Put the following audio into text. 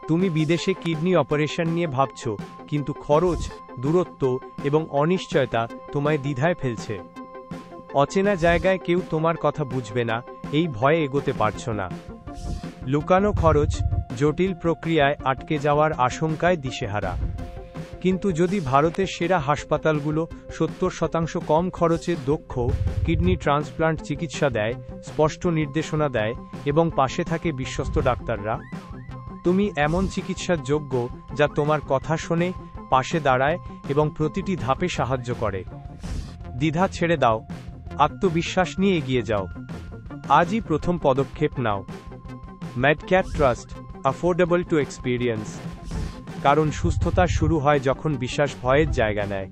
তুমি বিদেশে kidney operation নিয়ে ভাবছ, কিন্তু খরচ, দূরত্ব এবং অনিশ্চয়তা তোমায় দ্বিধায় ফেলছে। অচেনা জায়গায় কেউ তোমার কথা বুঝবে না, এই ভয়ে এগোতে পারছো না। লুকানো খরচ, জটিল প্রক্রিয়ায় আটকে যাওয়ার আশঙ্কায় দিশেহারা। কিন্তু যদি ভারতের সেরা হাসপাতালগুলো 70% কম খরচে দক্ষ কিডনি ট্রান্সপ্লান্ট চিকিৎসা দেয়, স্পষ্ট নির্দেশনা দেয় এবং পাশে থাকে বিশ্বস্ত ডাক্তাররা, তুমি এমন চিকিৎসার যোগ্য যা তোমার কথা শোনে, পাশে দাঁড়ায় এবং প্রতিটি ধাপে সাহায্য করে। দ্বিধা ছেড়ে দাও, আত্মবিশ্বাস নিয়ে এগিয়ে যাও। আজই প্রথম পদক্ষেপ নাও। মেডকেয়ার ট্রাস্ট, অ্যাফোর্ডেবল টু এক্সপিরিয়েন্স। কারণ সুস্থতা শুরু হয় যখন বিশ্বাস ভয়ের জায়গা নেয়।